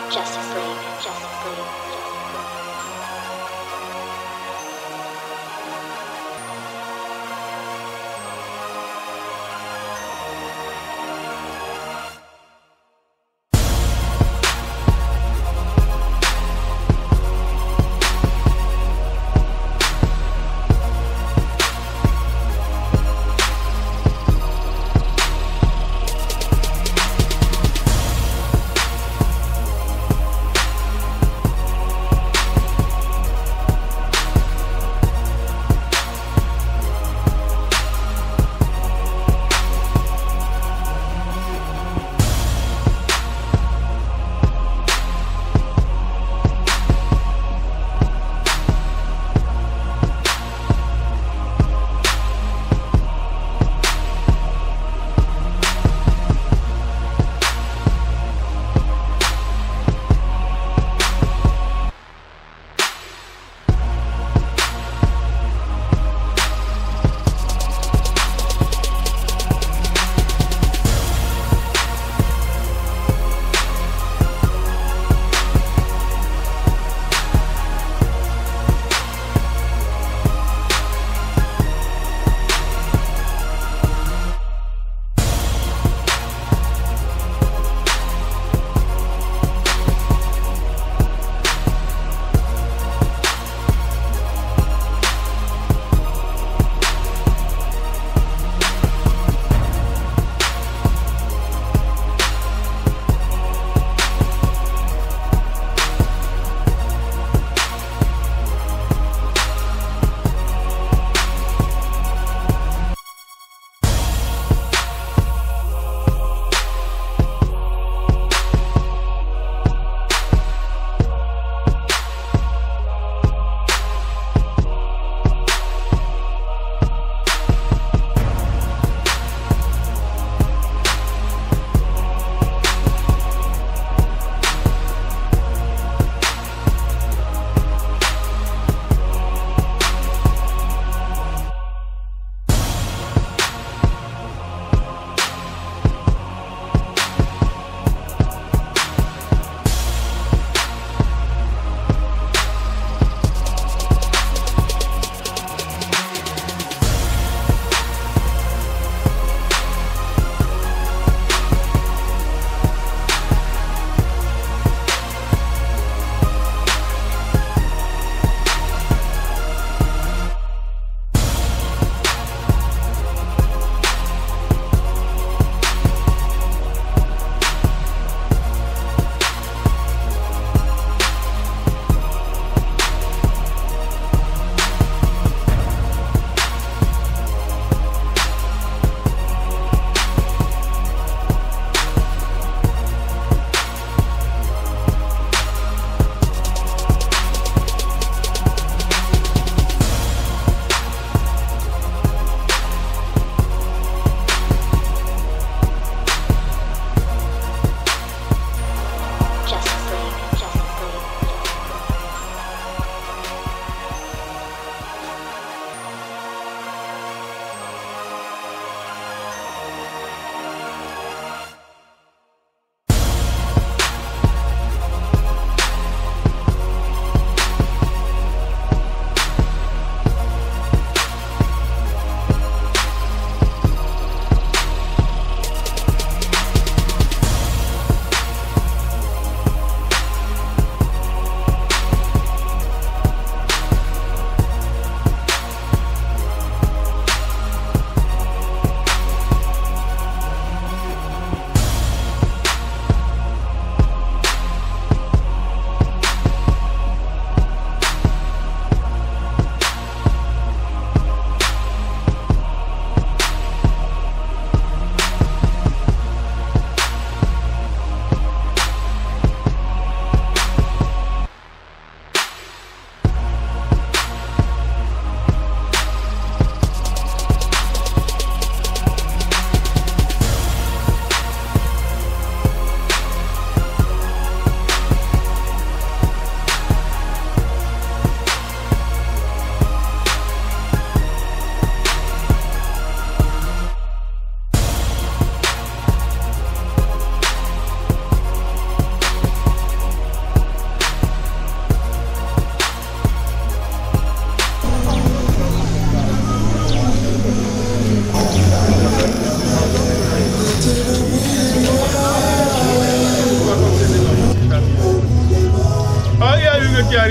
Justice League, Justice League, Justice League.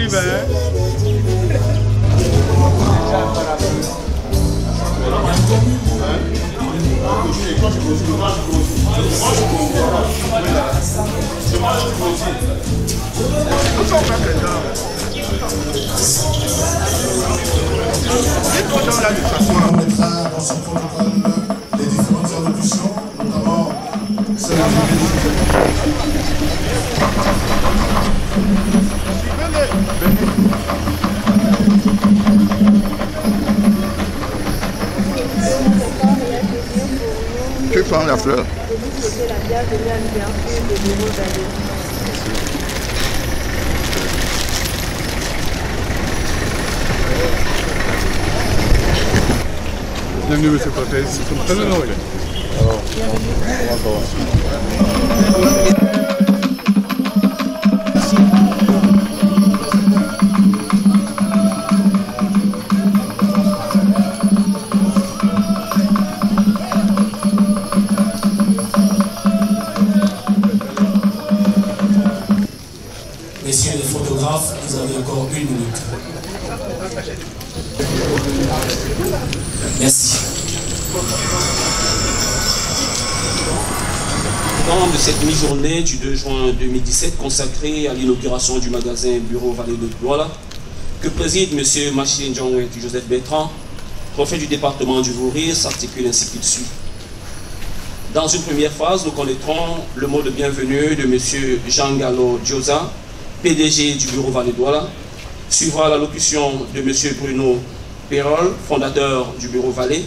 arrive, hein. On mettra dans son protocole les différentes allocutions, notamment celle Tu prends la fleur. De vous souhaiter la bienvenue à l'ouverture des bureaux d'année. Bienvenue, monsieur le préfet. C'est très honoré. Messieurs les photographes, vous avez encore 1 minute. Merci. Lors de cette mi-journée du 2 juin 2017 consacrée à l'inauguration du magasin Bureau Vallée de Douala, que préside M. Machine John Joseph Bertrand, préfet du département du Vouri, s'articule ainsi qu'il suit. Dans une première phase, nous connaîtrons le mot de bienvenue de M. Jean Gallo Dioza, PDG du Bureau Vallée de Douala. Suivra l'allocution de M. Bruno Perrol, fondateur du Bureau Vallée.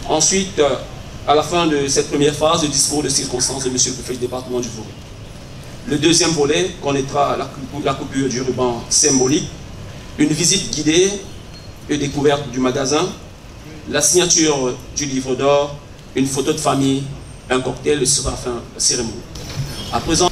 Ensuite, à la fin de cette première phase, le discours de circonstance de M. le préfet du département du Vouri. Le deuxième volet connaîtra la coupure du ruban symbolique, une visite guidée et découverte du magasin, la signature du livre d'or, une photo de famille, un cocktail sur la fin de la cérémonie. À présent,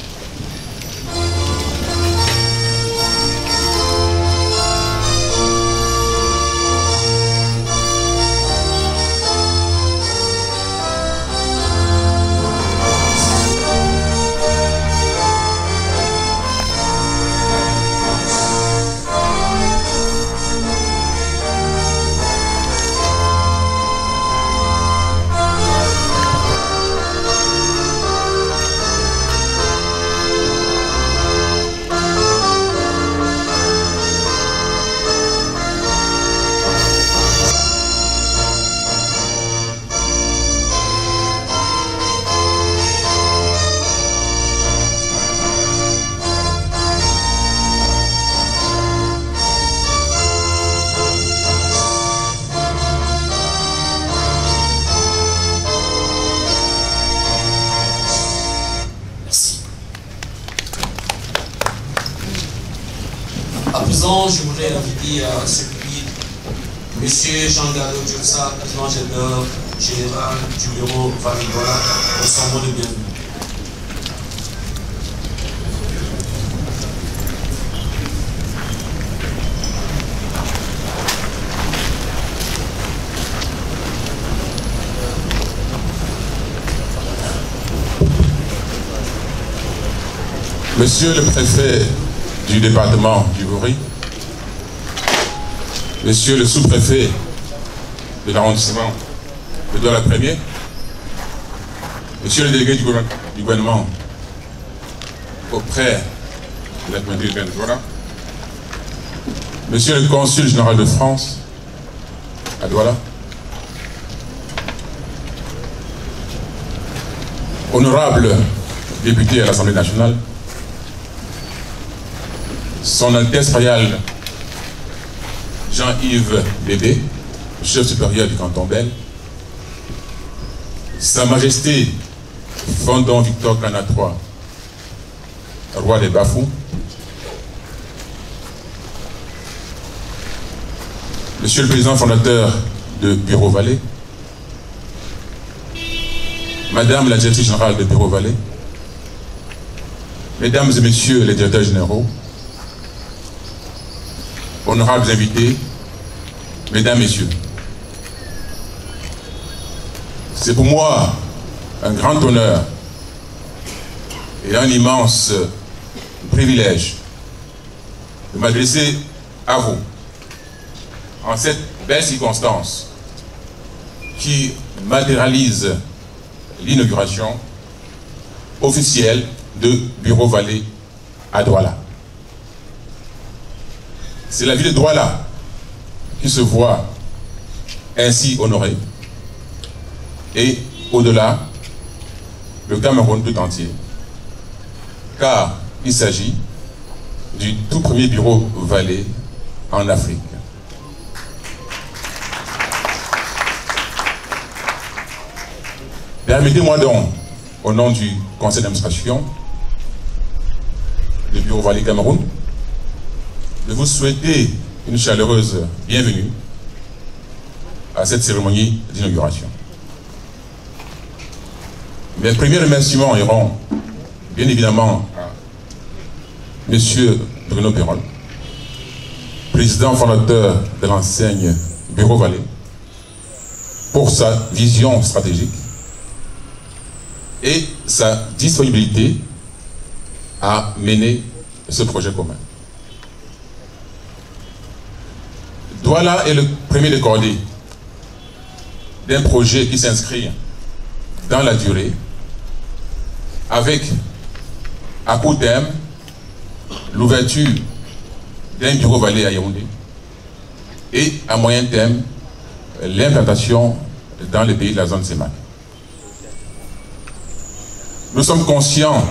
je voudrais inviter à ce public M. Jean Gallo Dioza, président général du Bureau Vallée de Douala, pour son mot de bienvenue. Monsieur le préfet du département du Vouri, Monsieur le sous-préfet de l'arrondissement de Douala 1er, Monsieur le délégué du gouvernement auprès de la communauté urbaine de Douala, Monsieur le consul général de France à Douala, honorable député à l'Assemblée nationale, Son Altesse Royale Jean-Yves Bébé, chef supérieur du canton Bel, Sa Majesté Fondon Victor Kana III, roi des Bafous, Monsieur le président fondateur de Bureau Vallée, Madame la directrice générale de Bureau Vallée, Mesdames et Messieurs les directeurs généraux, honorables invités, Mesdames, Messieurs, c'est pour moi un grand honneur et un immense privilège de m'adresser à vous en cette belle circonstance qui matérialise l'inauguration officielle de Bureau Vallée à Douala. C'est la ville de Douala qui se voit ainsi honorée et au-delà, le Cameroun tout entier, car il s'agit du tout premier bureau Vallée en Afrique. Permettez-moi donc, au nom du conseil d'administration du bureau Vallée Cameroun, de vous souhaiter une chaleureuse bienvenue à cette cérémonie d'inauguration. Mes premiers remerciements iront bien évidemment à M. Bruno Perol, président fondateur de l'enseigne Bureau Vallée, pour sa vision stratégique et sa disponibilité à mener ce projet commun. Douala est le premier de cordée d'un projet qui s'inscrit dans la durée avec, à court terme, l'ouverture d'un bureau Vallée à Yaoundé et, à moyen terme, l'implantation dans les pays de la zone CEMAC. Nous sommes conscients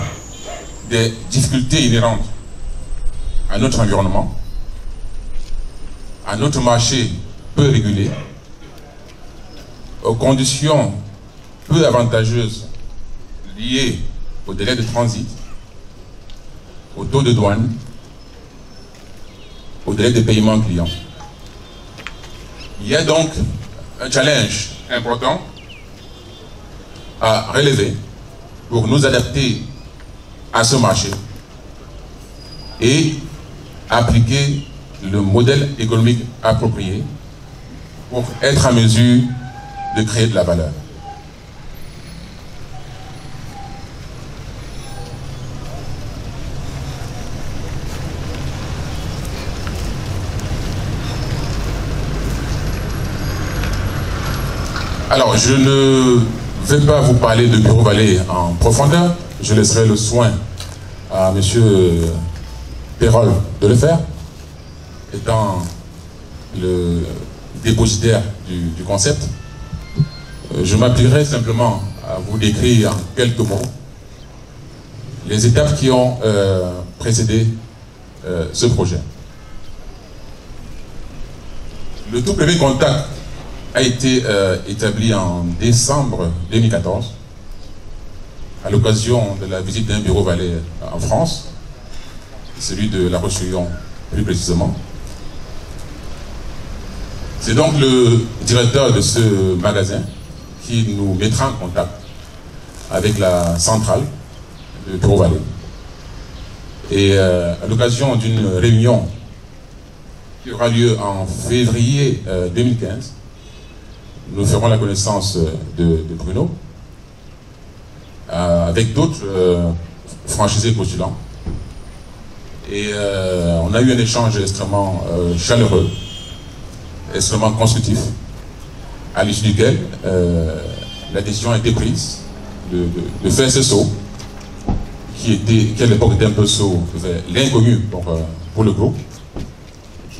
des difficultés inhérentes à notre environnement, à notre marché peu régulé, aux conditions peu avantageuses liées au délai de transit, au taux de douane, au délai de paiement client. Il y a donc un challenge important à relever pour nous adapter à ce marché et appliquer le modèle économique approprié pour être en mesure de créer de la valeur. Alors, je ne vais pas vous parler de Bureau Vallée en profondeur. Je laisserai le soin à M. Perol de le faire, étant le dépositaire du concept. Je m'appliquerai simplement à vous décrire en quelques mots les étapes qui ont précédé ce projet. Le tout premier contact a été établi en décembre 2014 à l'occasion de la visite d'un bureau Vallée en France, celui de La Roche-sur-Yon plus précisément. C'est donc le directeur de ce magasin qui nous mettra en contact avec la centrale de Bureau Vallée. Et à l'occasion d'une réunion qui aura lieu en février 2015, nous ferons la connaissance de Bruno avec d'autres franchisés postulants. Et on a eu un échange extrêmement chaleureux, extrêmement constructif, à l'issue duquel la décision a été prise de faire ce saut, qui à l'époque était un peu saut vers l'inconnu pour le groupe,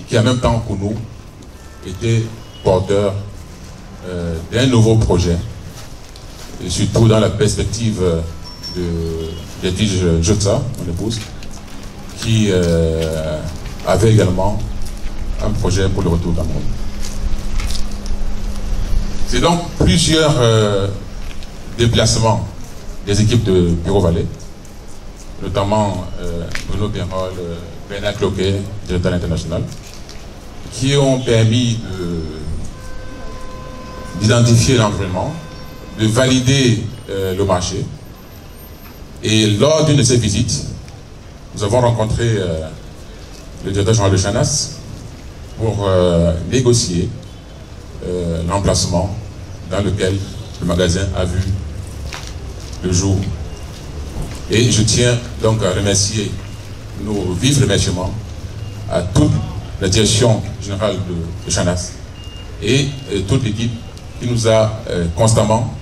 qui en même temps pour nous était porteur d'un nouveau projet, et surtout dans la perspective de Yatige Jotsa, mon épouse, qui avait également un projet pour le retour au Cameroun. C'est donc plusieurs déplacements des équipes de Bureau Vallée, notamment Bruno Perol, Bernard Cloquet, directeur international, qui ont permis d'identifier l'environnement, de valider le marché. Et lors d'une de ces visites, nous avons rencontré le directeur général de Chanas pour négocier l'emplacement dans lequel le magasin a vu le jour. Et je tiens donc à remercier nos vifs remerciements à toute la direction générale de Chanas et toute l'équipe qui nous a constamment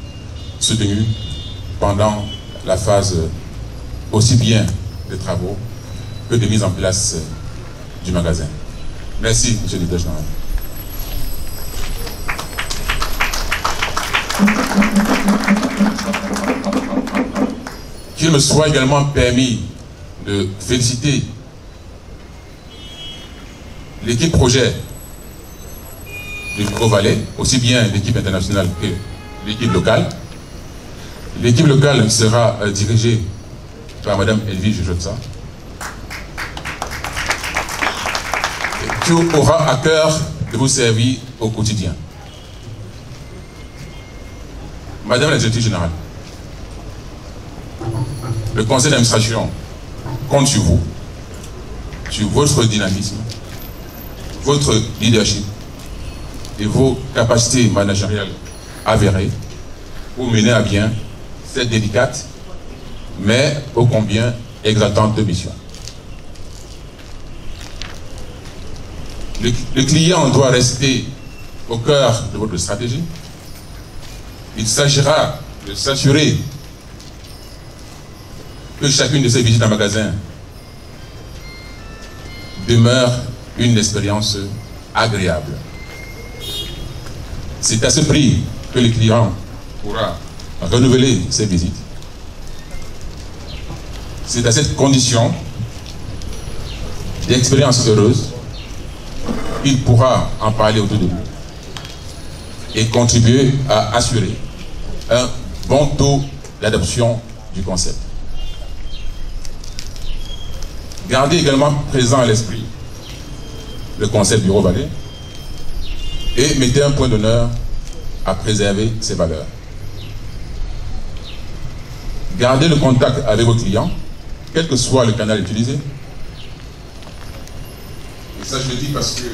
soutenus pendant la phase aussi bien des travaux que de mise en place du magasin. Merci, monsieur le directeur général. Qu'il me soit également permis de féliciter l'équipe projet du Bureau-Vallée, aussi bien l'équipe internationale que l'équipe locale. L'équipe locale sera dirigée par Mme Elvige Jotza, qui aura à cœur de vous servir au quotidien. Madame la directrice générale, le conseil d'administration compte sur vous, sur votre dynamisme, votre leadership et vos capacités managériales avérées pour mener à bien cette délicate mais ô combien exaltante mission. Le client doit rester au cœur de votre stratégie. Il s'agira de s'assurer que chacune de ces visites en magasin demeure une expérience agréable. C'est à ce prix que le client pourra renouveler ses visites. C'est à cette condition d'expérience heureuse qu'il pourra en parler autour de vous et contribuer à assurer un bon taux d'adoption du concept. Gardez également présent à l'esprit le concept Bureau-Vallée et mettez un point d'honneur à préserver ses valeurs. Gardez le contact avec vos clients, quel que soit le canal utilisé. Et ça, je le dis parce que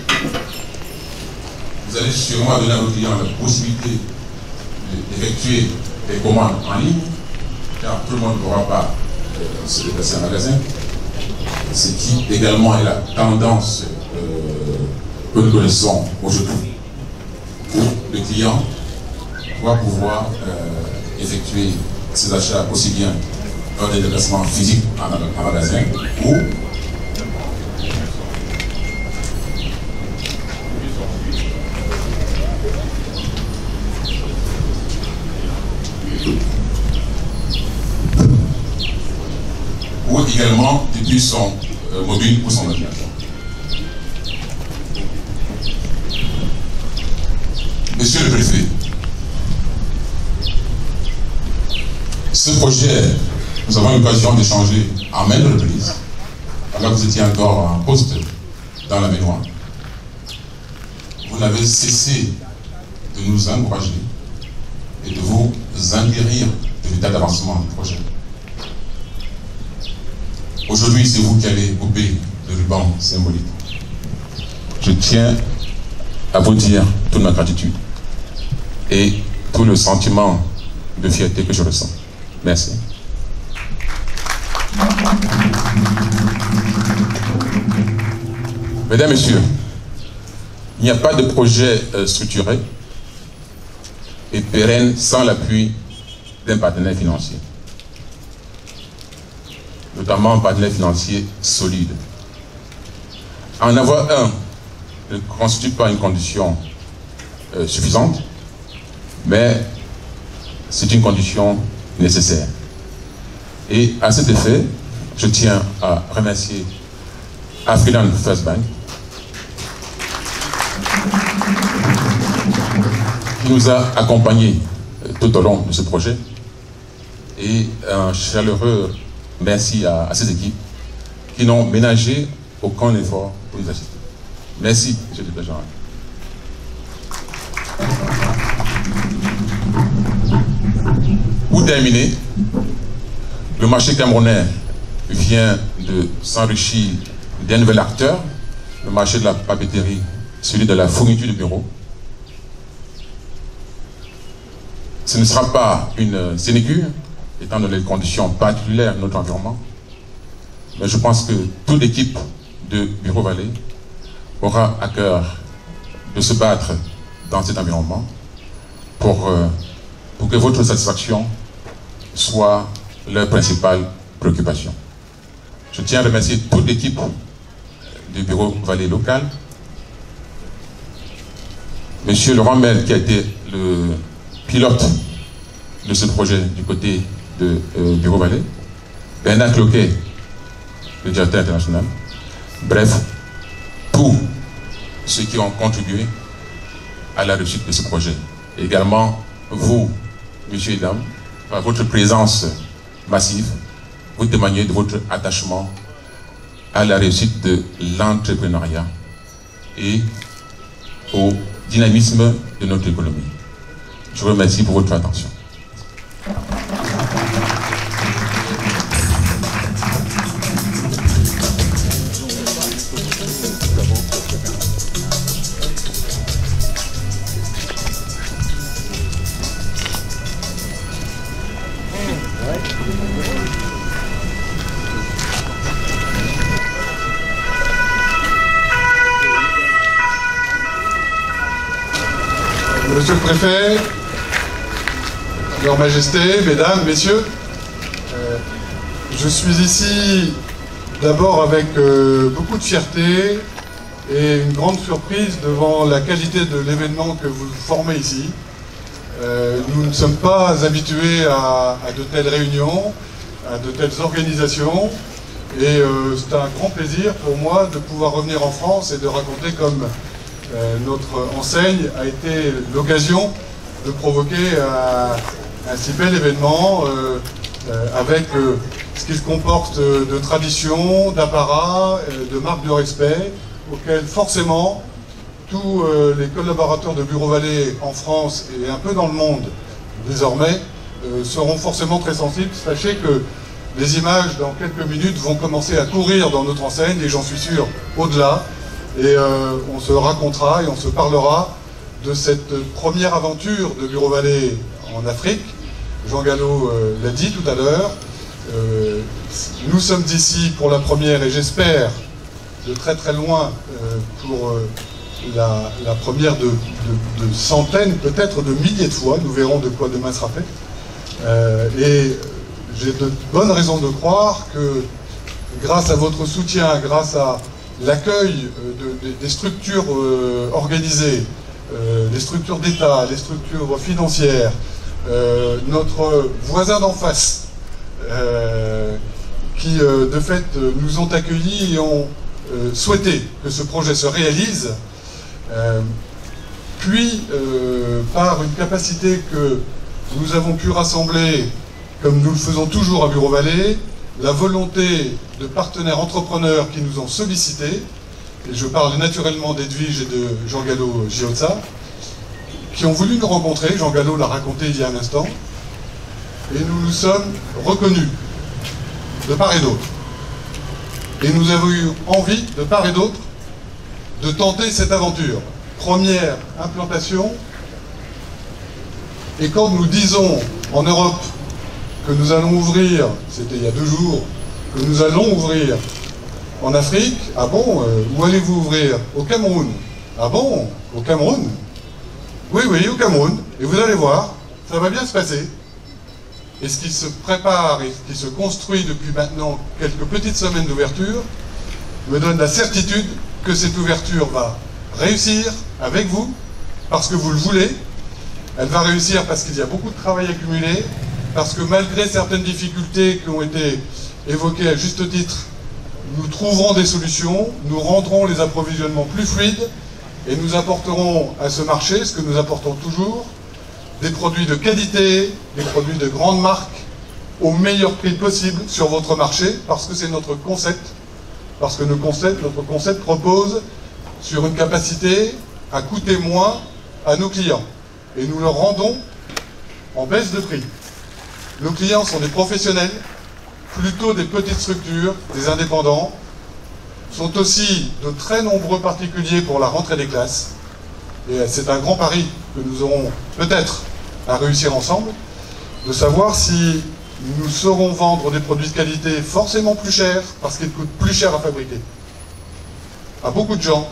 vous allez sûrement donner à vos clients la possibilité d'effectuer des commandes en ligne, car tout le monde ne pourra pas se déplacer en magasin. Ce qui également est la tendance que nous connaissons aujourd'hui, où le client doit pouvoir effectuer ses achats aussi bien dans des déplacements physiques en magasin ou également depuis son mobile ou son ordinateur. Monsieur le préfet, ce projet, nous avons eu l'occasion d'échanger en maintes reprises, alors que vous étiez encore en poste dans la mémoire. Vous n'avez cessé de nous encourager et de vous enquérir de l'état d'avancement du projet. Aujourd'hui, c'est vous qui allez couper le ruban symbolique. Je tiens à vous dire toute ma gratitude et tout le sentiment de fierté que je ressens. Merci. Mesdames, Messieurs, il n'y a pas de projet structuré et pérenne sans l'appui d'un partenaire financier, notamment un partenaire financier solide. En avoir un ne constitue pas une condition suffisante, mais c'est une condition nécessaire. Et à cet effet, je tiens à remercier African First Bank qui nous a accompagnés tout au long de ce projet, et un chaleureux merci à ces équipes qui n'ont ménagé aucun effort pour nous assister. Merci, monsieur le président. Pour terminer, le marché camerounais vient de s'enrichir d'un nouvel acteur, le marché de la papeterie, celui de la fourniture de bureaux. Ce ne sera pas une sinécure, étant donné les conditions particulières de notre environnement, mais je pense que toute l'équipe de Bureau Vallée aura à cœur de se battre dans cet environnement pour que votre satisfaction soit leur principale préoccupation. Je tiens à remercier toute l'équipe du Bureau Vallée local. Monsieur Laurent Mel, qui a été le pilote de ce projet du côté de Bureau Vallée, Bernard Cloquet, le directeur international, bref, tous ceux qui ont contribué à la réussite de ce projet. Et également, vous, messieurs et dames, par votre présence massive, vous témoignez de votre attachement à la réussite de l'entrepreneuriat et au dynamisme de notre économie. Je vous remercie pour votre attention. Monsieur le Préfet, Leur Majesté, Mesdames, Messieurs, je suis ici d'abord avec beaucoup de fierté et une grande surprise devant la qualité de l'événement que vous formez ici. Nous ne sommes pas habitués à de telles réunions, à de telles organisations, et c'est un grand plaisir pour moi de pouvoir revenir en France et de raconter comme notre enseigne a été l'occasion de provoquer un si bel événement avec ce qu'il comporte de traditions, d'apparat, de marques de respect, auxquelles forcément tous les collaborateurs de Bureau Vallée en France et un peu dans le monde désormais seront forcément très sensibles. Sachez que les images dans quelques minutes vont commencer à courir dans notre enseigne et j'en suis sûr au-delà. Et on se racontera et on se parlera de cette première aventure de Bureau Vallée en Afrique. Jean Gallo l'a dit tout à l'heure. Nous sommes ici pour la première et j'espère de très très loin pour la première de centaines, peut-être de milliers de fois. Nous verrons de quoi demain sera fait. Et j'ai de bonnes raisons de croire que grâce à votre soutien, grâce à l'accueil des structures organisées, les structures d'État, les structures financières, notre voisin d'en face, qui de fait nous ont accueillis et ont souhaité que ce projet se réalise, puis par une capacité que nous avons pu rassembler, comme nous le faisons toujours à Bureau Vallée, la volonté de partenaires entrepreneurs qui nous ont sollicités, et je parle naturellement d'Edwige et de Jean Gallo Giotza, qui ont voulu nous rencontrer. Jean Gallo l'a raconté il y a un instant, et nous nous sommes reconnus de part et d'autre. Et nous avons eu envie, de part et d'autre, de tenter cette aventure. Première implantation, et quand nous disons en Europe que nous allons ouvrir, c'était il y a 2 jours, que nous allons ouvrir en Afrique, ah bon, où allez-vous ouvrir? Au Cameroun. Ah bon, au Cameroun? Oui, oui, au Cameroun. Et vous allez voir, ça va bien se passer. Et ce qui se prépare et ce qui se construit depuis maintenant quelques petites semaines d'ouverture me donne la certitude que cette ouverture va réussir avec vous, parce que vous le voulez. Elle va réussir parce qu'il y a beaucoup de travail accumulé, parce que malgré certaines difficultés qui ont été évoquées à juste titre, nous trouverons des solutions, nous rendrons les approvisionnements plus fluides et nous apporterons à ce marché, ce que nous apportons toujours, des produits de qualité, des produits de grande marque, au meilleur prix possible sur votre marché, parce que c'est notre concept, parce que notre concept propose sur une capacité à coûter moins à nos clients. Et nous leur rendons en baisse de prix. Nos clients sont des professionnels, plutôt des petites structures, des indépendants, sont aussi de très nombreux particuliers pour la rentrée des classes. Et c'est un grand pari que nous aurons peut-être à réussir ensemble, de savoir si nous saurons vendre des produits de qualité forcément plus chers, parce qu'ils coûtent plus cher à fabriquer. à beaucoup de gens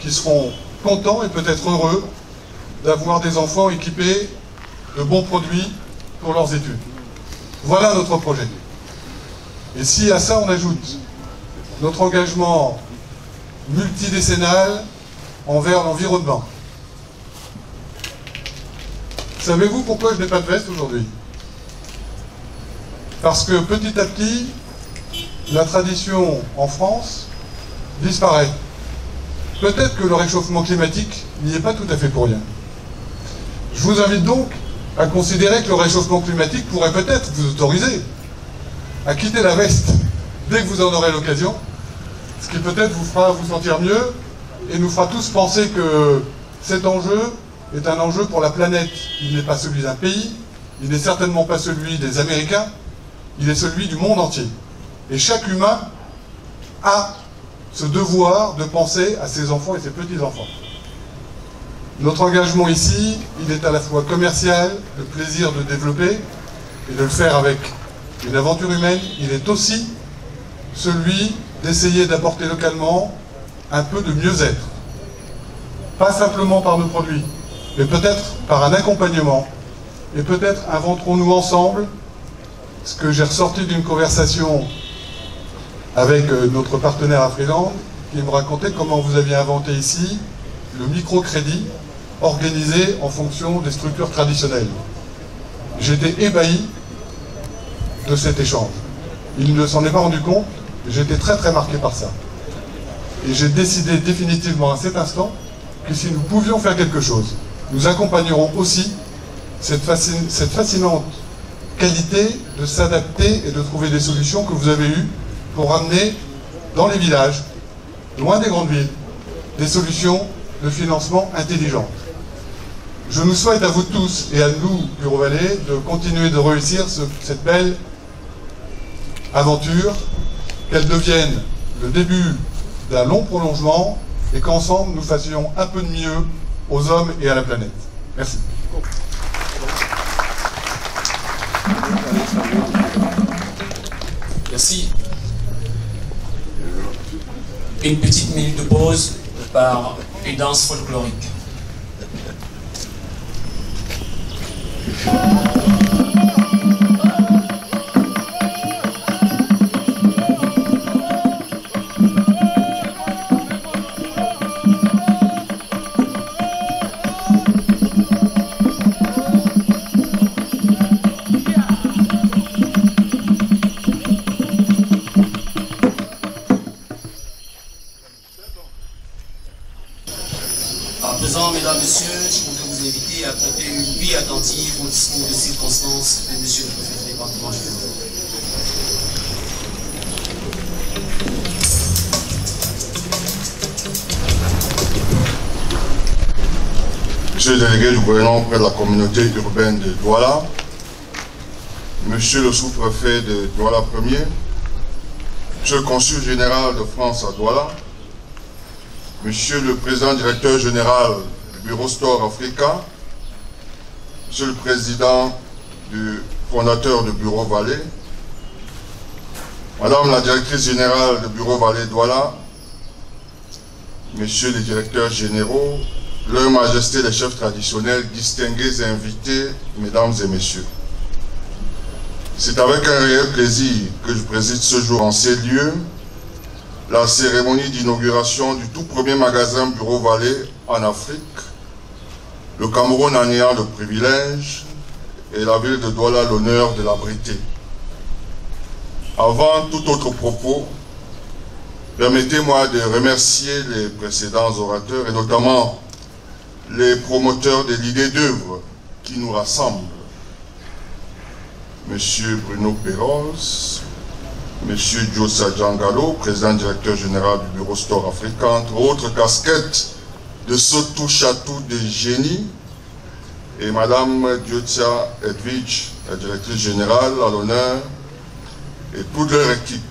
qui seront contents et peut-être heureux d'avoir des enfants équipés de bons produits pour leurs études. Voilà notre projet. Et si à ça on ajoute notre engagement multidécennal envers l'environnement. Savez-vous pourquoi je n'ai pas de veste aujourd'hui? Parce que petit à petit, la tradition en France disparaît. Peut-être que le réchauffement climatique n'y est pas tout à fait pour rien. Je vous invite donc à considérer que le réchauffement climatique pourrait peut-être vous autoriser à quitter la veste dès que vous en aurez l'occasion, ce qui peut-être vous fera vous sentir mieux et nous fera tous penser que cet enjeu est un enjeu pour la planète. Il n'est pas celui d'un pays, il n'est certainement pas celui des Américains, il est celui du monde entier. Et chaque humain a ce devoir de penser à ses enfants et ses petits-enfants. Notre engagement ici, il est à la fois commercial, le plaisir de développer et de le faire avec une aventure humaine, il est aussi celui d'essayer d'apporter localement un peu de mieux-être. Pas simplement par nos produits, mais peut-être par un accompagnement. Et peut-être inventerons-nous ensemble ce que j'ai ressorti d'une conversation avec notre partenaire à Freeland, qui me racontait comment vous aviez inventé ici le microcrédit organisé en fonction des structures traditionnelles. J'étais ébahi de cet échange. Il ne s'en est pas rendu compte, j'étais très très marqué par ça. Et j'ai décidé définitivement à cet instant que si nous pouvions faire quelque chose, nous accompagnerons aussi cette fascinante qualité de s'adapter et de trouver des solutions que vous avez eues pour amener dans les villages, loin des grandes villes, des solutions de financement intelligentes. Je nous souhaite à vous tous et à nous, Bureau Vallée, de continuer de réussir cette belle aventure, qu'elle devienne le début d'un long prolongement et qu'ensemble nous fassions un peu de mieux aux hommes et à la planète. Merci. Merci. Une petite minute de pause par une danse folklorique. Mesdames, Messieurs, je voudrais vous inviter à porter une vie attentive au discours de circonstance de Monsieur le Préfet du département. Monsieur le délégué du gouvernement auprès de la communauté urbaine de Douala, Monsieur le sous-préfet de Douala 1er, Monsieur le consul général de France à Douala, Monsieur le président directeur général du Bureau Store Africa, Monsieur le président du fondateur du Bureau Vallée, Madame la directrice générale du Bureau Vallée Douala, Messieurs les directeurs généraux, Leur Majesté les chefs traditionnels, distingués invités, Mesdames et Messieurs. C'est avec un réel plaisir que je préside ce jour en ces lieux la cérémonie d'inauguration du tout premier magasin Bureau Vallée en Afrique, le Cameroun en ayant le privilège et la ville de Douala l'honneur de l'abriter. Avant tout autre propos, permettez-moi de remercier les précédents orateurs et notamment les promoteurs de l'idée d'œuvre qui nous rassemble. Monsieur Bruno Perros, Monsieur Djossa Djangalo, président directeur général du Bureau Store Africa, entre autres casquettes de ce touche-à-tout de génie, et Madame Djossa Edwidge, la directrice générale, à l'honneur, et toute leur équipe,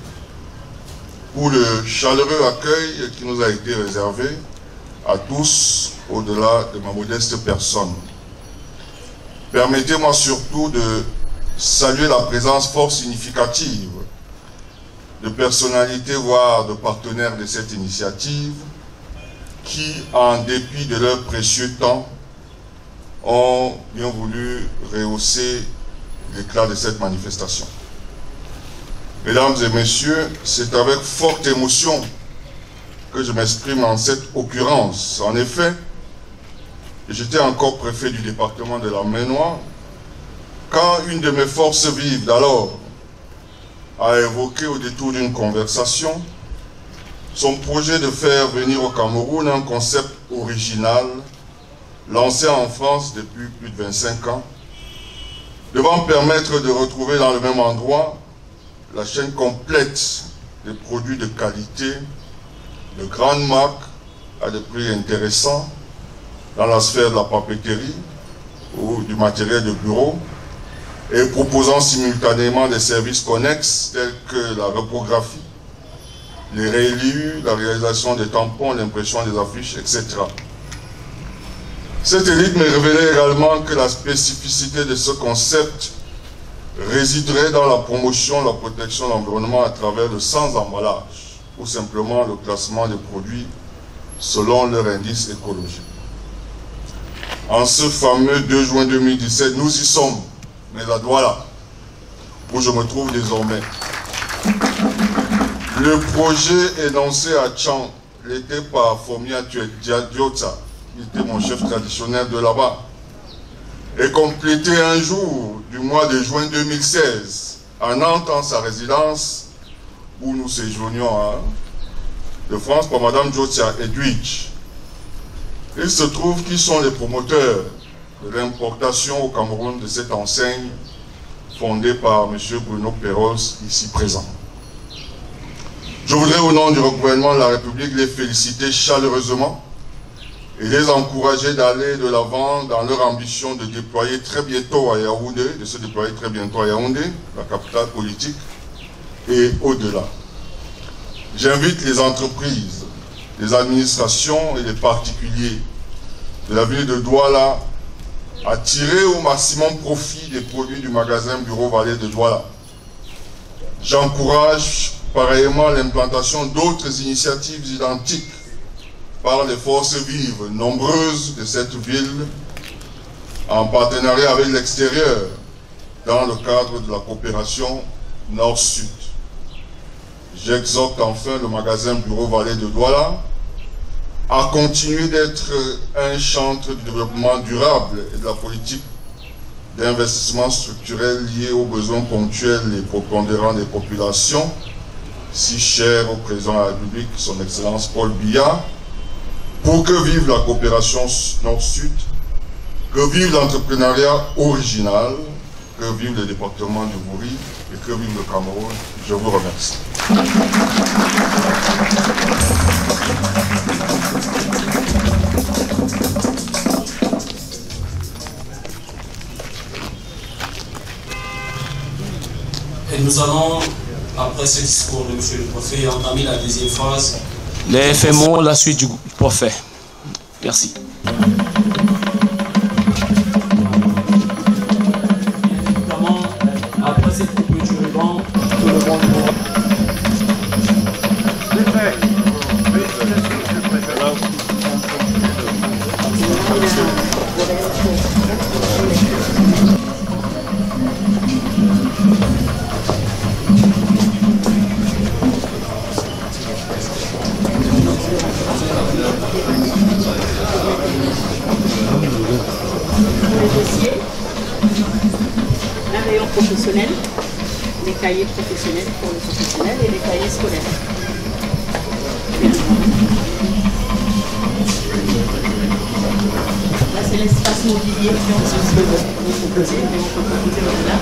pour le chaleureux accueil qui nous a été réservé à tous, au-delà de ma modeste personne. Permettez-moi surtout de saluer la présence fort significative de personnalités, voire de partenaires de cette initiative, qui, en dépit de leur précieux temps, ont bien voulu rehausser l'éclat de cette manifestation. Mesdames et messieurs, c'est avec forte émotion que je m'exprime en cette occurrence. En effet, j'étais encore préfet du département de la Maine-Noire quand une de mes forces vives d'alors a évoqué au détour d'une conversation son projet de faire venir au Cameroun un concept original lancé en France depuis plus de 25 ans, devant permettre de retrouver dans le même endroit la chaîne complète des produits de qualité, de grandes marques à des prix intéressants dans la sphère de la papeterie ou du matériel de bureau, et proposant simultanément des services connexes tels que la reprographie, les réélus, la réalisation des tampons, l'impression des affiches, etc. Cette élite me révélait également que la spécificité de ce concept résiderait dans la promotion, la protection de l'environnement à travers le sans-emballage ou simplement le classement des produits selon leur indice écologique. En ce fameux 2 juin 2017, nous y sommes, mais à Douala, où je me trouve désormais. Le projet énoncé à Tchang l'était par Fomia Diota, qui était mon chef traditionnel de là-bas, et complété un jour du mois de juin 2016, en Nantes, en sa résidence, où nous séjournions de France par Madame Jotia Edwidge. Il se trouve qu'ils sont les promoteurs de l'importation au Cameroun de cette enseigne fondée par M. Bruno Perros, ici présent. Je voudrais au nom du gouvernement de la République les féliciter chaleureusement et les encourager d'aller de l'avant dans leur ambition de déployer très bientôt à Yaoundé, la capitale politique, et au-delà. J'invite les entreprises, les administrations et les particuliers de la ville de Douala à tirer au maximum profit des produits du magasin Bureau Vallée de Douala. J'encourage pareillement l'implantation d'autres initiatives identiques par les forces vives nombreuses de cette ville en partenariat avec l'extérieur dans le cadre de la coopération Nord-Sud. J'exhorte enfin le magasin Bureau Vallée de Douala à continuer d'être un chantre du développement durable et de la politique d'investissement structurel lié aux besoins ponctuels et prépondérants des populations, si cher au président de la République, son Excellence Paul Biya, pour que vive la coopération Nord-Sud, que vive l'entrepreneuriat original, que vive le département du Bouri et que vive le Cameroun. Je vous remercie. Et nous allons, après ce discours de M. le Préfet, entamer la deuxième phase. Les FMO, la suite du Préfet. Merci. Évidemment, après cette coupure du ruban, tout le monde pourra. Un rayon professionnel, des cahiers professionnels pour les professionnels et des cahiers scolaires. Là, c'est l'espace mobilier qui on peut proposer, mais on peut proposer au-delà.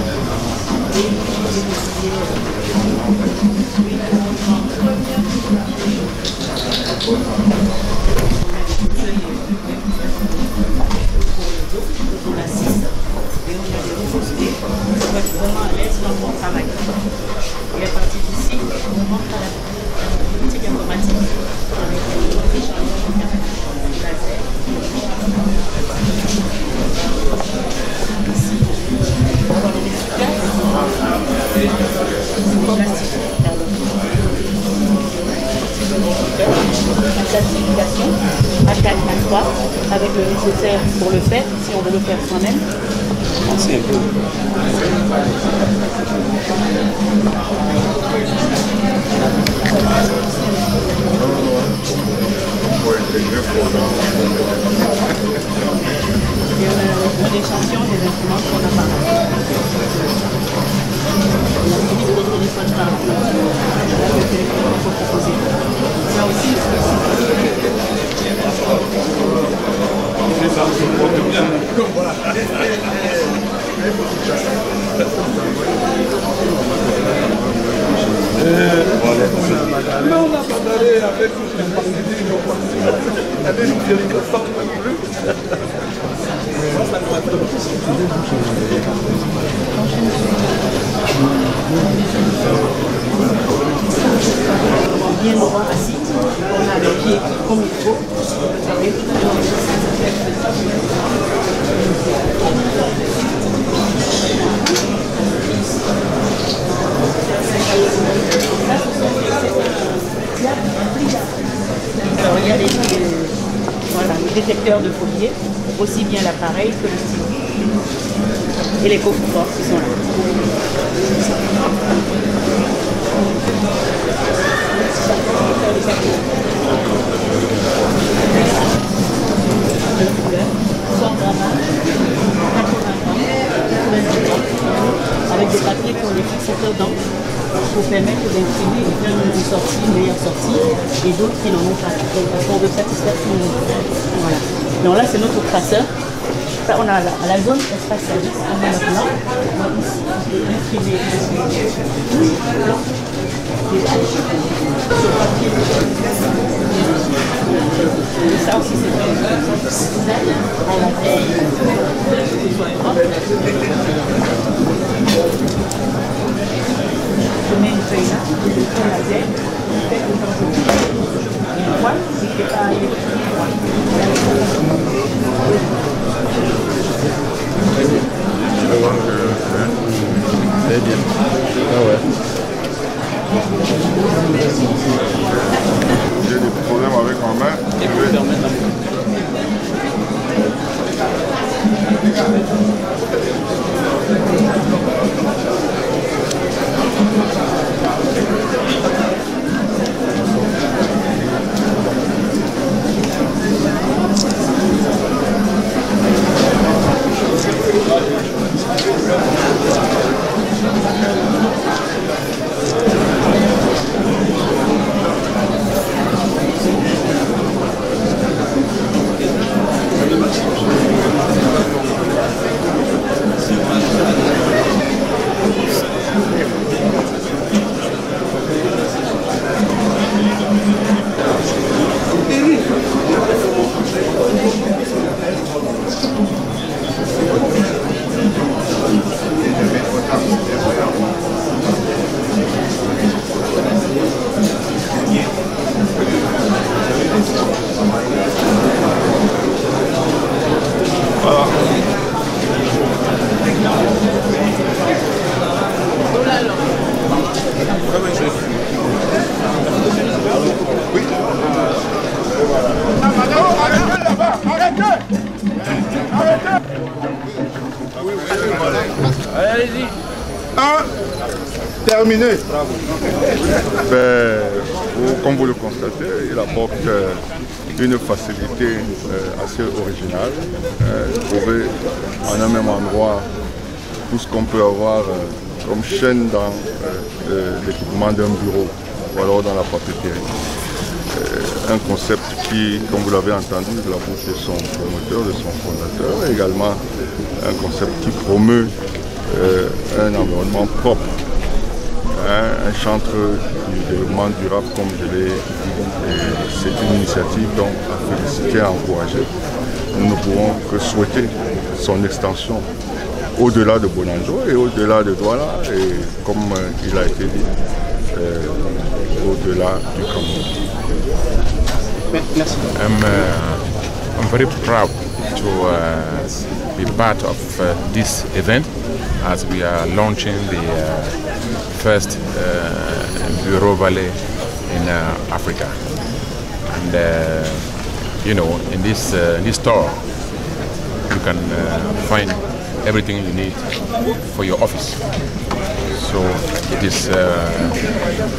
Et on assiste et on a des ressources pour être vraiment à l'aise dans mon travail. Et à partir d'ici, on rentre à la boutique informatique avec les chargeurs laser. Ici, on va les résultats. La classification. 3, avec le nécessaire pour le faire, si on veut le faire soi-même. C'est un peu. Et on a un échantillon des instruments qu'on a par là. On a pris le téléphone par là. Le téléphone qu'il faut proposer. Ça aussi, Mais on n'a pas d'aller avec toutes les parties il y a des gens qui ne pas non plus. bien droit assis, on a le pied comme il faut. Alors il y a les détecteurs de folier, aussi bien l'appareil que le stylo. Et les coffres-forts qui sont là. Avec des papiers qui ont des fixateurs d'encre pour permettre d'imprimer une sortie, une meilleure sortie, et d'autres qui n'en ont pas. Donc parce qu'on veut satisfaire tout le monde. Voilà. Donc là c'est notre traceur. On a à la zone espace service, on a maintenant imprimer ça aussi c'est à la veille, que ce soit propre. Je mets une feuille là, je prends la veille, je fais le temps et une fois, c'est que pas c'est bien. Ah ouais. J'ai des problèmes avec ma main. Et pour permettre la Terminé. Comme vous le constatez, il apporte une facilité assez originale. Trouver en un même endroit tout ce qu'on peut avoir comme chaîne dans l'équipement d'un bureau ou alors dans la papeterie. Un concept qui, comme vous l'avez entendu de la bouche de son promoteur, de son fondateur, et également un concept qui promeut un environnement propre. Un chantre du développement durable, comme je l'ai dit, c'est une initiative dont à féliciter et à encourager. Nous ne pouvons que souhaiter son extension au-delà de Bonanjo et au-delà de Douala et, comme il a été dit, au-delà du Cameroun. Merci. I'm very proud to be part of this event as we are launching the first Bureau Valley in Africa. And you know, in this store, you can find everything you need for your office. So it is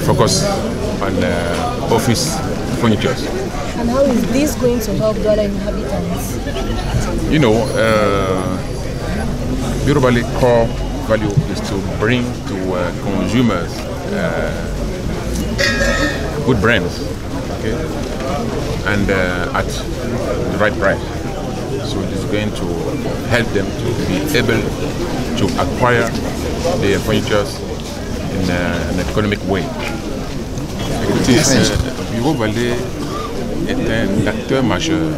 focused on office furniture. And how is this going to help Douala inhabitants? You know, Bureau Valley core value is to bring to consumers good brands, okay, and at the right price. So it is going to help them to be able to acquire their furniture in an economic way. Bureau Valley est un acteur majeur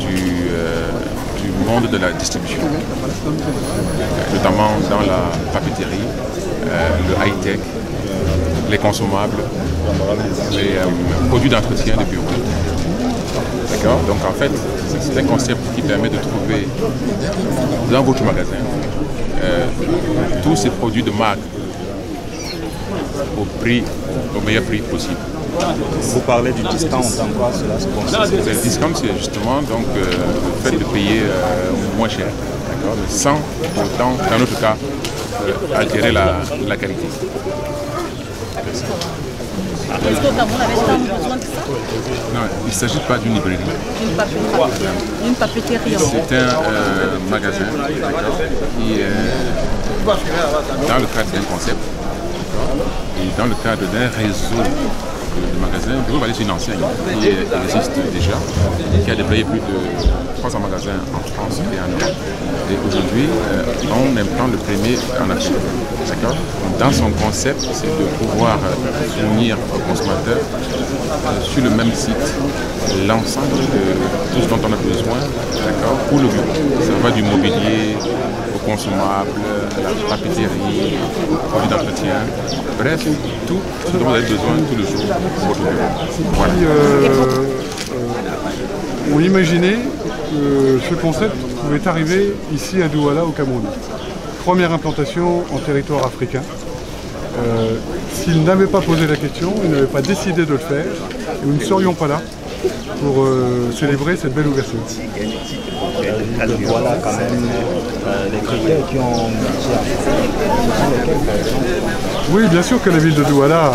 du monde de la distribution, notamment dans la papeterie, le high-tech, les consommables, les produits d'entretien de bureau. D'accord? Donc en fait, c'est un concept qui permet de trouver dans votre magasin tous ces produits de marque au meilleur prix possible. Vous parlez du discount, en quoi cela se consiste? Le discount, c'est justement donc, le fait de payer moins cher, mais sans autant, dans notre cas, altérer la qualité. Est-ce qu'au Cameroun, avait besoin de ça? Non, il ne s'agit pas d'une librairie. Une papeterie. C'est un magasin qui est dans le cadre d'un concept et dans le cadre d'un réseau de magasins. Bureau Valley, c'est une enseigne qui existe déjà, qui a déployé plus de 300 magasins en France et en Europe. Et aujourd'hui, on implante le premier en Afrique. Dans son concept, c'est de pouvoir fournir aux consommateurs sur le même site l'ensemble de tout ce dont on a besoin pour le bureau. Ça va du mobilier aux consommables, à la papeterie, aux produits d'entretien, bref, tout ce dont vous avez besoin tous les jours pour votre bureau. Voilà. On imaginait que ce concept pouvait arriver ici à Douala au Cameroun. Première implantation en territoire africain. S'ils n'avaient pas posé la question, ils n'avaient pas décidé de le faire, nous ne serions pas là pour célébrer cette belle ouverture. Voilà quand même les critères qui ont Oui, bien sûr que la ville de Douala a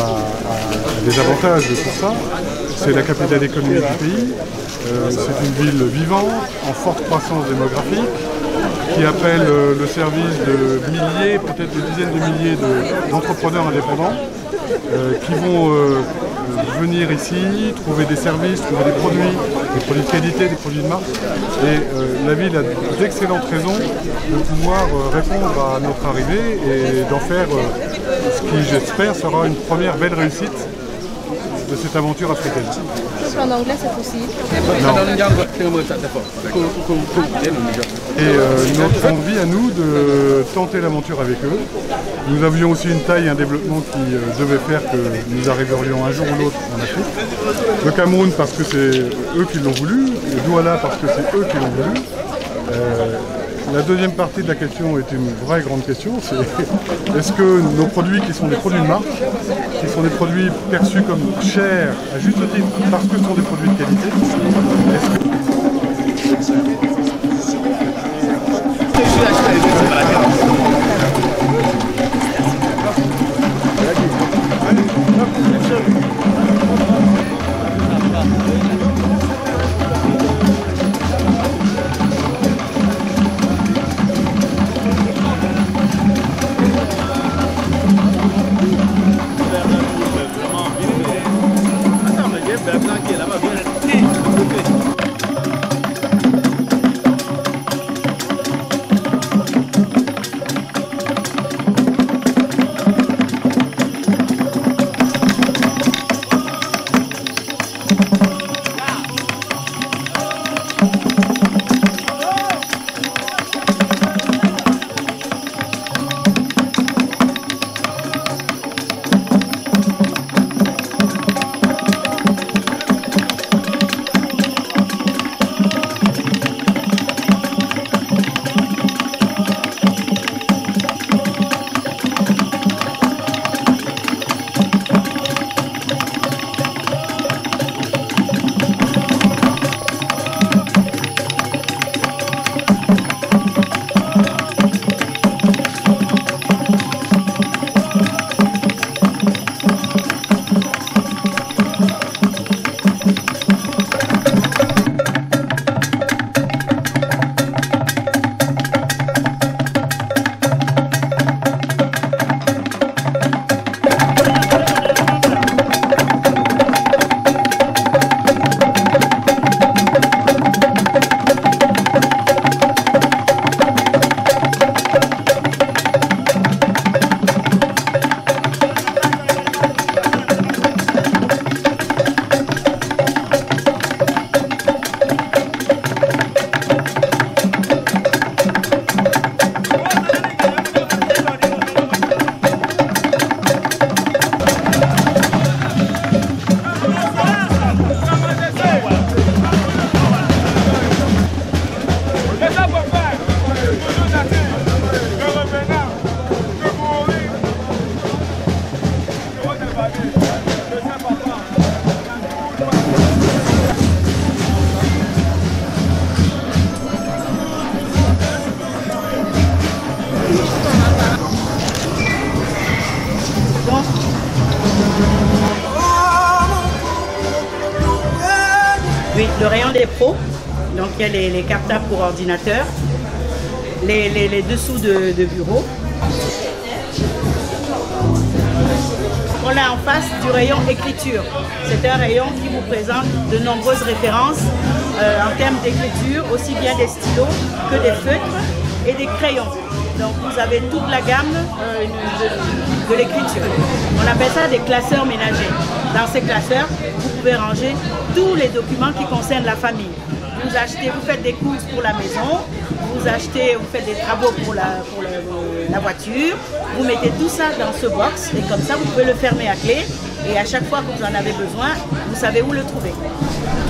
des avantages pour ça. C'est la capitale économique du pays. C'est une ville vivante, en forte croissance démographique, qui appelle le service de milliers, peut-être de dizaines de milliers d'entrepreneurs indépendants qui vont venir ici, trouver des services, trouver des produits de qualité, des produits de marque. Et la ville a d'excellentes raisons de pouvoir répondre à notre arrivée et d'en faire ce qui, j'espère, sera une première belle réussite de cette aventure africaine. En anglais, c'est possible. Non. Et notre envie à nous de tenter l'aventure avec eux. Nous avions aussi une taille, un développement qui devait faire que nous arriverions un jour ou l'autre en Afrique. Le Cameroun parce que c'est eux qui l'ont voulu, et Douala parce que c'est eux qui l'ont voulu. La deuxième partie de la question est une vraie grande question, c'est est-ce que nos produits qui sont des produits de marque, qui sont des produits perçus comme chers à juste titre parce que ce sont des produits de qualité, Oui, le rayon des pros. Donc il y a les cartables pour ordinateur, les dessous de bureau. On est en face du rayon écriture. C'est un rayon qui vous présente de nombreuses références en termes d'écriture, aussi bien des stylos que des feutres et des crayons. Donc vous avez toute la gamme de l'écriture. On appelle ça des classeurs ménagers. Dans ces classeurs, vous pouvez ranger tous les documents qui concernent la famille. Vous achetez, vous faites des courses pour la maison, vous faites des travaux pour la voiture, vous mettez tout ça dans ce box et comme ça vous pouvez le fermer à clé et à chaque fois que vous en avez besoin, vous savez où le trouver.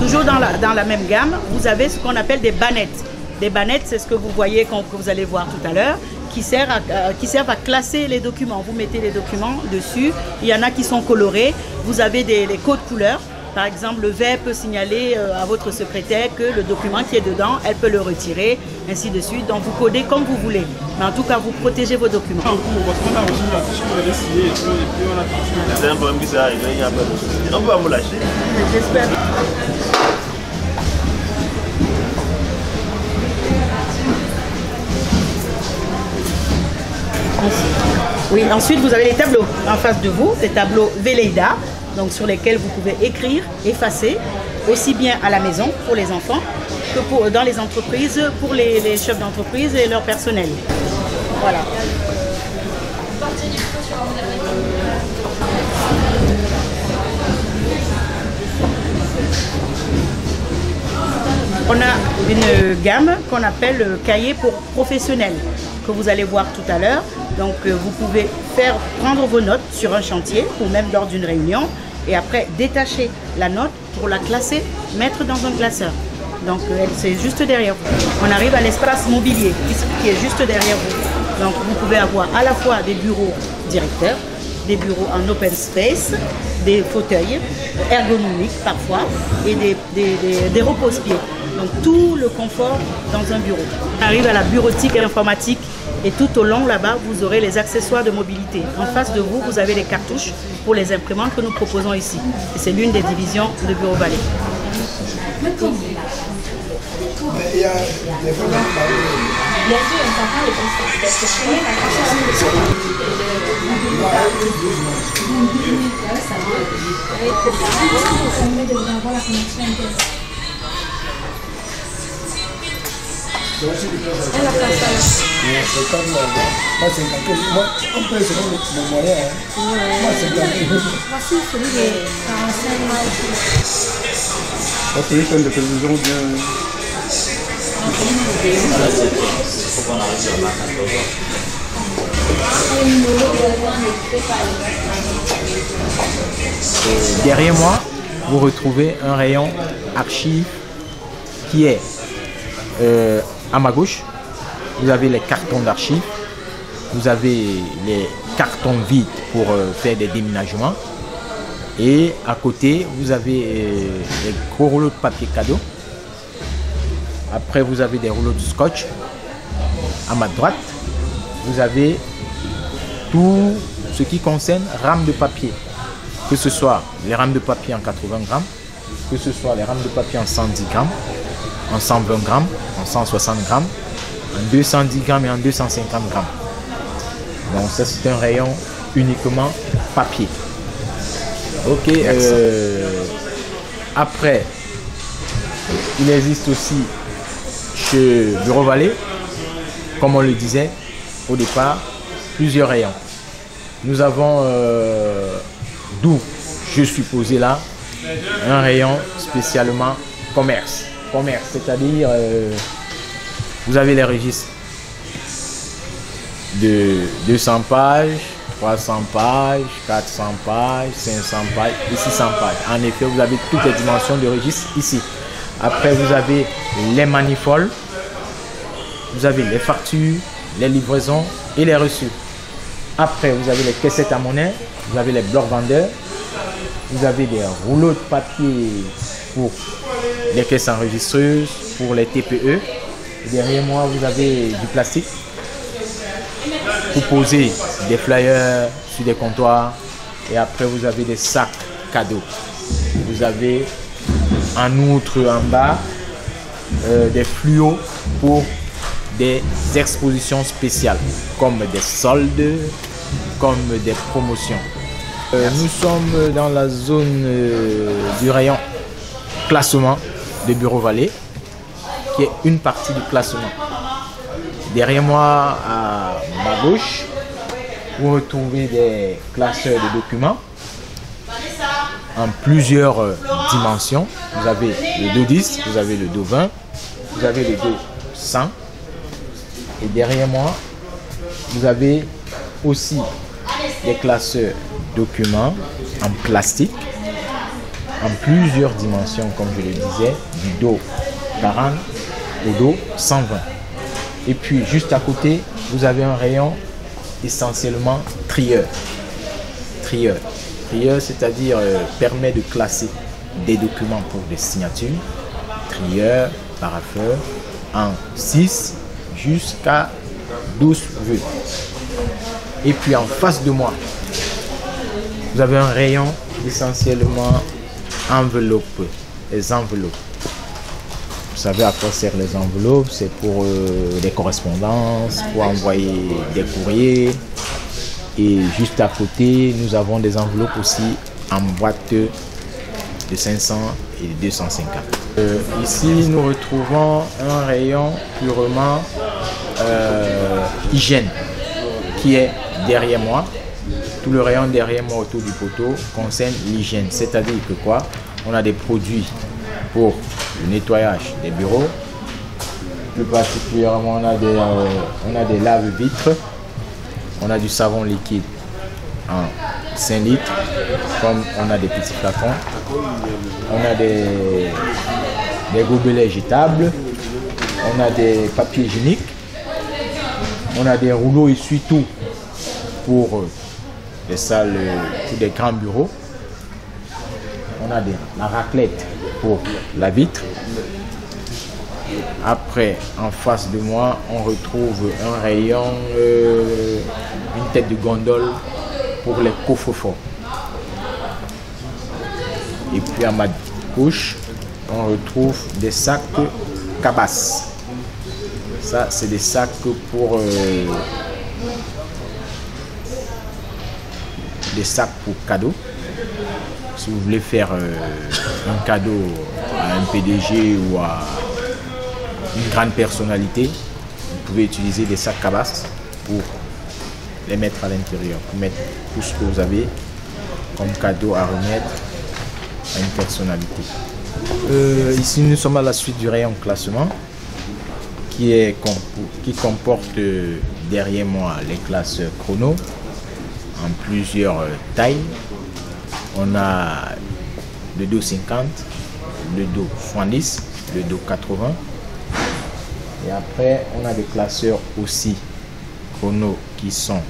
Toujours dans la même gamme, vous avez ce qu'on appelle des bannettes. Des bannettes, c'est ce que vous voyez, que vous allez voir tout à l'heure, qui servent à classer les documents. Vous mettez les documents dessus, il y en a qui sont colorés, vous avez les codes couleurs. Par exemple, le vert peut signaler à votre secrétaire que le document qui est dedans, elle peut le retirer, ainsi de suite. Donc vous codez comme vous voulez. Mais en tout cas, vous protégez vos documents. C'est un problème qui s'est arrivé, il n'y a pas de souci. On peut vous lâcher. J'espère. Oui, ensuite vous avez les tableaux en face de vous, des tableaux Veleida, donc sur lesquels vous pouvez écrire, effacer, aussi bien à la maison pour les enfants que dans les entreprises, pour les chefs d'entreprise et leur personnel. Voilà. On a une gamme qu'on appelle cahier pour professionnels, que vous allez voir tout à l'heure. Donc vous pouvez prendre vos notes sur un chantier ou même lors d'une réunion et après détacher la note pour la classer, mettre dans un classeur. Donc c'est juste derrière vous. On arrive à l'espace mobilier qui est juste derrière vous. Donc vous pouvez avoir à la fois des bureaux directeurs, des bureaux en open space, des fauteuils ergonomiques parfois et des repose-pieds. Donc tout le confort dans un bureau. On arrive à la bureautique et l'informatique et tout au long là-bas vous aurez les accessoires de mobilité. En face de vous, vous avez les cartouches pour les imprimantes que nous proposons ici. Et c'est l'une des divisions de Bureau Vallée. Il y a des problèmes. Bien sûr, on s'entend les concepts. Parce que je connais la Moi, on peut se rendre mon moyen. Moi, c'est bien. Voici celui de 45 miles. C'est une chaîne de télévision bien. Derrière moi, vous retrouvez un rayon archives qui est à ma gauche. Vous avez les cartons d'archives, vous avez les cartons vides pour faire des déménagements et à côté vous avez les gros rouleaux de papier cadeau. Après vous avez des rouleaux de scotch. À ma droite vous avez tout ce qui concerne rames de papier, que ce soit les rames de papier en 80 grammes, que ce soit les rames de papier en 110 grammes, en 120 grammes, en 160 grammes, en 210 grammes et en 250 grammes. Donc ça c'est un rayon uniquement papier. Ok. Après, il existe aussi chez Bureau Vallée, comme on le disait au départ, plusieurs rayons. Nous avons, d'où je suis posé là, un rayon spécialement commerce. Commerce, c'est-à-dire vous avez les registres de 200 pages, 300 pages, 400 pages, 500 pages et 600 pages. En effet, vous avez toutes les dimensions de registre ici. Après, vous avez les manifolds, vous avez les factures, les livraisons et les reçus. Après, vous avez les caissettes à monnaie, vous avez les blocs vendeurs, vous avez des rouleaux de papier pour les caisses enregistreuses, pour les TPE. Derrière moi, vous avez du plastique pour poser des flyers sur des comptoirs. Et après, vous avez des sacs cadeaux. Vous avez En outre, en bas, des fluos pour des expositions spéciales, comme des soldes, comme des promotions. Nous sommes dans la zone du rayon classement de Bureau Vallée, qui est une partie du classement. Derrière moi, à ma gauche, vous retrouvez des classeurs de documents en plusieurs dimensions. Vous avez le dos 10, vous avez le dos 20, vous avez le dos 100. Et derrière moi, vous avez aussi des classeurs documents en plastique, en plusieurs dimensions, comme je le disais, du dos 40 au dos 120. Et puis juste à côté, vous avez un rayon essentiellement trieur. Trieur, c'est-à-dire permet de classer des documents pour des signatures, trieur, parapheur, en 6 jusqu'à 12 vues. Et puis en face de moi, vous avez un rayon essentiellement enveloppe, les enveloppes. Vous savez à quoi servent les enveloppes? C'est pour des correspondances, pour envoyer des courriers. Et juste à côté, nous avons des enveloppes aussi en boîte de 500 et 250. Ici, nous retrouvons un rayon purement hygiène qui est derrière moi. Tout le rayon derrière moi autour du poteau concerne l'hygiène. C'est-à-dire que quoi? On a des produits pour le nettoyage des bureaux. Plus particulièrement, on a des lave-vitres. On a du savon liquide en 5 litres, comme on a des petits flacons. On a des gobelets jetables. On a des papiers hygiéniques. On a des rouleaux essuie-tout pour les salles, pour des grands bureaux. On a la raclette pour la vitre. Après, en face de moi, on retrouve un rayon, une tête de gondole pour les coffres-forts. Et puis à ma gauche, on retrouve des sacs cabasses. Ça, c'est des sacs pour cadeaux. Si vous voulez faire un cadeau à un PDG ou à une grande personnalité, vous pouvez utiliser des sacs cabasses pour les mettre à l'intérieur, pour mettre tout ce que vous avez comme cadeau à remettre à une personnalité. Ici, nous sommes à la suite du rayon classement qui comporte derrière moi les classeurs chrono en plusieurs tailles. On a le dos 50, le dos 70, le dos 80. Et après, on a des classeurs aussi chrono qui sont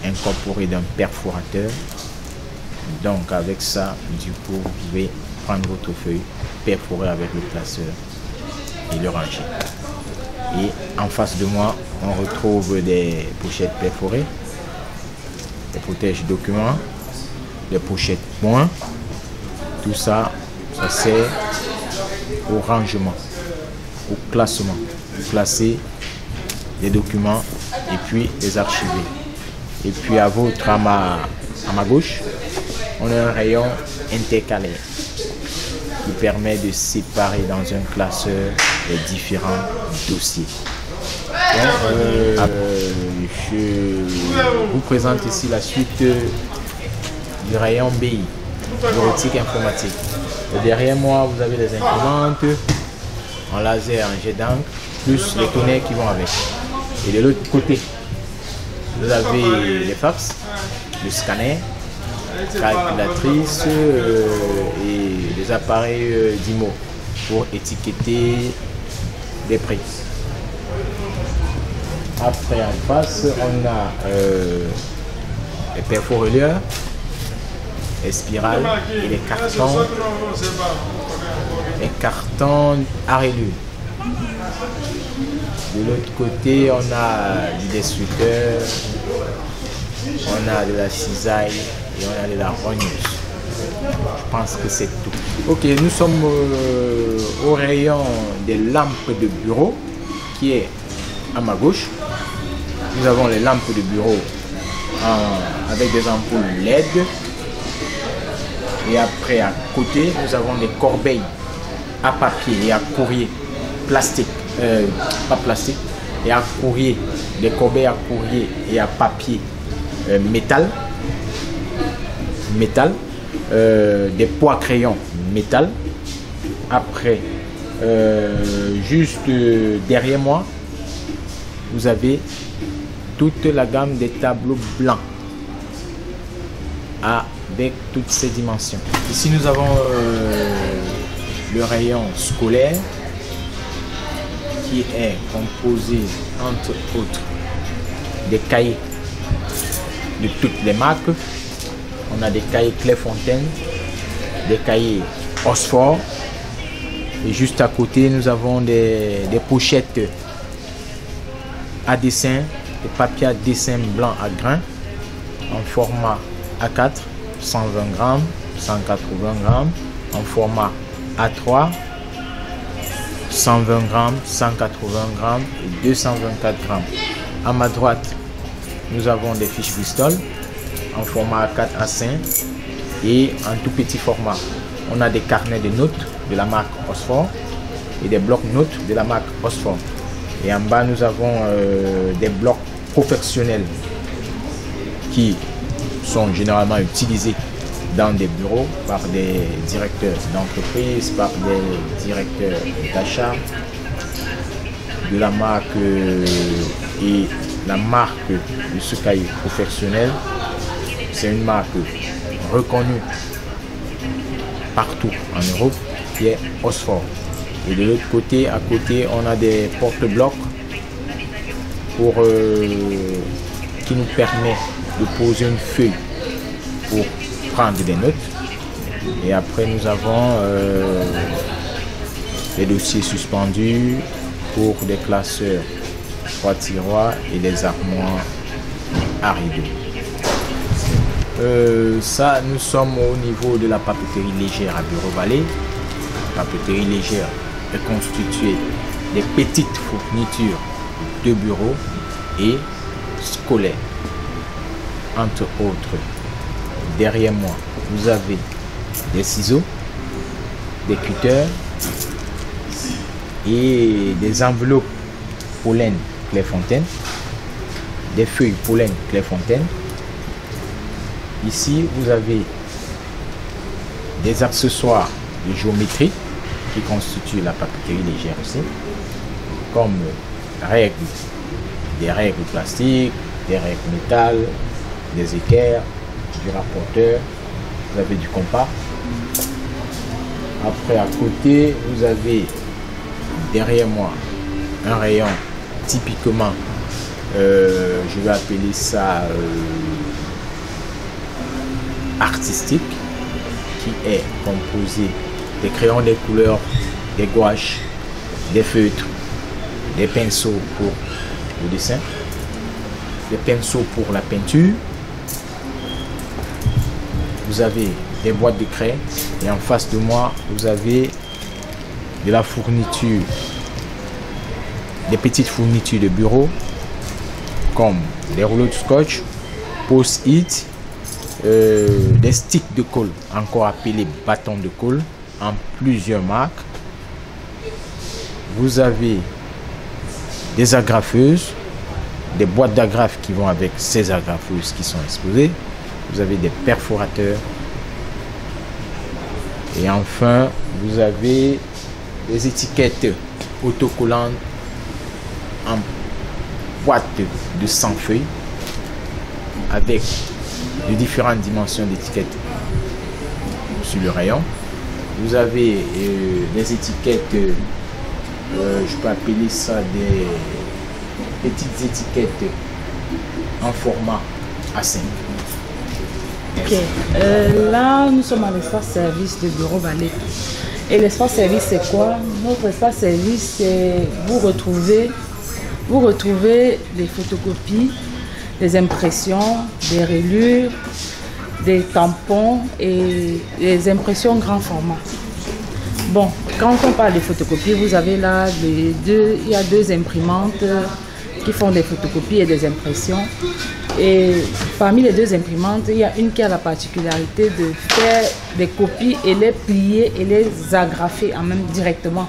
incorporés d'un perforateur. Donc avec ça, du coup, vous pouvez prendre votre feuille, perforer avec le classeur et le ranger. Et en face de moi, on retrouve des pochettes perforées, des protèges documents, des pochettes points. Tout ça, ça sert au rangement, au classement, classer les documents et puis les archiver. Et puis à ma gauche, on a un rayon intercalaire qui permet de séparer dans un classeur les différents dossiers. Donc, je vous présente ici la suite du rayon BI, bureautique informatique. Et derrière moi, vous avez les imprimantes en laser, en jet d'encre, plus les tonnerres qui vont avec. Et de l'autre côté, vous avez les fax, le scanner, calculatrice et les appareils d'IMO pour étiqueter des prix. Après, en face, on a les perforelieurs, les spirales et les cartons à rélure. De l'autre côté, on a du destructeur, on a de la cisaille et on a de la rogneuse. Je pense que c'est tout. Ok, nous sommes au rayon des lampes de bureau qui est à ma gauche. Nous avons les lampes de bureau avec des ampoules LED. Et après, à côté, nous avons des corbeilles à papier et à courrier plastique, pas plastique, et à courrier, des corbeilles à courrier et à papier métal, des pots à crayon métal. Après, juste derrière moi, vous avez toute la gamme des tableaux blancs avec toutes ces dimensions. Ici, nous avons le rayon scolaire qui est composé entre autres des cahiers de toutes les marques. On a des cahiers Clairefontaine, des cahiers Oxford, et juste à côté nous avons des pochettes à dessin, des papiers à dessin blanc à grains en format A4, 120 grammes, 180 grammes, en format A3, 120 grammes, 180 grammes et 224 grammes. À ma droite, nous avons des fiches Bristol en format A4, A5 et en tout petit format. On a des carnets de notes de la marque Oxford et des blocs-notes de la marque Oxford. Et en bas, nous avons des blocs professionnels qui sont généralement utilisés dans des bureaux par des directeurs d'entreprise, par des directeurs d'achat de la marque et la marque de ce cahier professionnel. C'est une marque reconnue partout en Europe qui est Oxford. Et de l'autre côté, à côté, on a des porte-blocs pour qui nous permet de poser une feuille pour prendre des notes. Et après, nous avons des dossiers suspendus pour des classeurs 3 tiroirs et des armoires à rideaux. Ça, nous sommes au niveau de la papeterie légère à Bureau-Vallée. La papeterie légère est constituée des petites fournitures de bureau et scolaires. Entre autres, derrière moi, vous avez des ciseaux, des cutters et des enveloppes pollen Clairefontaine, des feuilles pollen Clairefontaine. Ici, vous avez des accessoires de géométrie qui constituent la papeterie légère aussi, comme des règles plastiques, des règles métal, des équerres, du rapporteur, vous avez du compas. Après, à côté, vous avez derrière moi un rayon typiquement, je vais appeler ça artistique, qui est composé des crayons, des couleurs, des gouaches, des feutres, des pinceaux pour le dessin, des pinceaux pour la peinture. Vous avez des boîtes de craie et en face de moi, vous avez de la fourniture, des petites fournitures de bureau comme des rouleaux de scotch, post-it, des sticks de colle, encore appelés bâtons de colle, en plusieurs marques. Vous avez des agrafeuses, des boîtes d'agrafes qui vont avec ces agrafeuses qui sont exposées. Vous avez des perforateurs. Et enfin, vous avez des étiquettes autocollantes en boîte de 100 feuilles avec de différentes dimensions d'étiquettes sur le rayon. Vous avez des étiquettes, je peux appeler ça des petites étiquettes en format A5. Ok, là nous sommes à l'espace service de Bureau-Vallée. Et l'espace service c'est quoi? Notre espace service c'est vous retrouvez des photocopies, des impressions, des reliures, des tampons et des impressions grand format. Bon, quand on parle de photocopie, vous avez là il y a 2 imprimantes qui font des photocopies et des impressions. Et parmi les 2 imprimantes, il y a une qui a la particularité de faire des copies et les plier et les agrafer en même directement.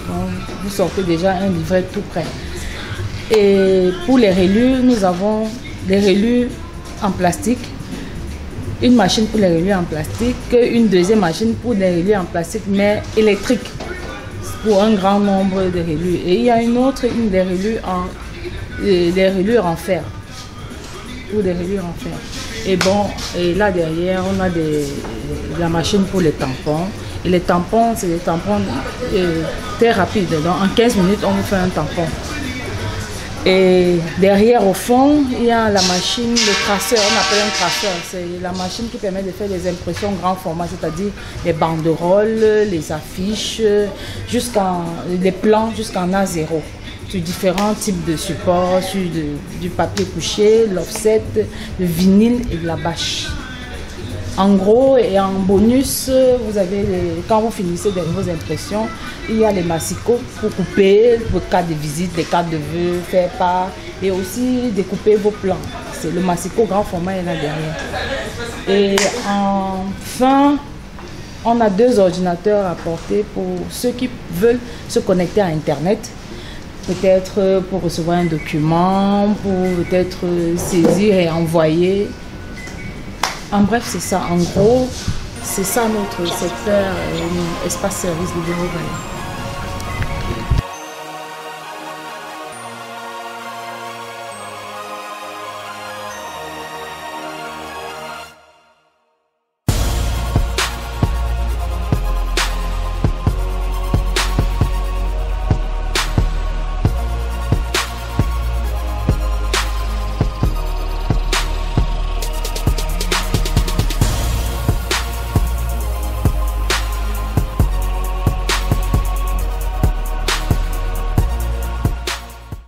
Donc, vous sortez déjà un livret tout prêt. Et pour les relus, nous avons des relus en plastique, une machine pour les relus en plastique, une deuxième machine pour des relus en plastique mais électrique pour un grand nombre de relus. Et il y a une des relus en fer. Pour des relus en fer. Et bon, et là derrière, on a la machine pour les tampons. Et les tampons, c'est des tampons très rapides. Donc en 15 minutes, on vous fait un tampon. Et derrière, au fond, il y a la machine, le traceur, on appelle un traceur. C'est la machine qui permet de faire des impressions grand format, c'est-à-dire les banderoles, les affiches, les plans jusqu'en A0, sur différents types de supports, sur du papier couché, l'offset, le vinyle et de la bâche. En gros et en bonus, vous avez quand vous finissez vos impressions, il y a les massicots pour couper vos cartes de visite, des cartes de vœux, faire part et aussi découper vos plans. C'est le massicot grand format est là derrière. Et enfin, on a 2 ordinateurs à porter pour ceux qui veulent se connecter à Internet. Peut-être pour recevoir un document, pour peut-être saisir et envoyer. En bref, c'est ça. En gros, c'est ça notre secteur, espace service du Bureau Vallée.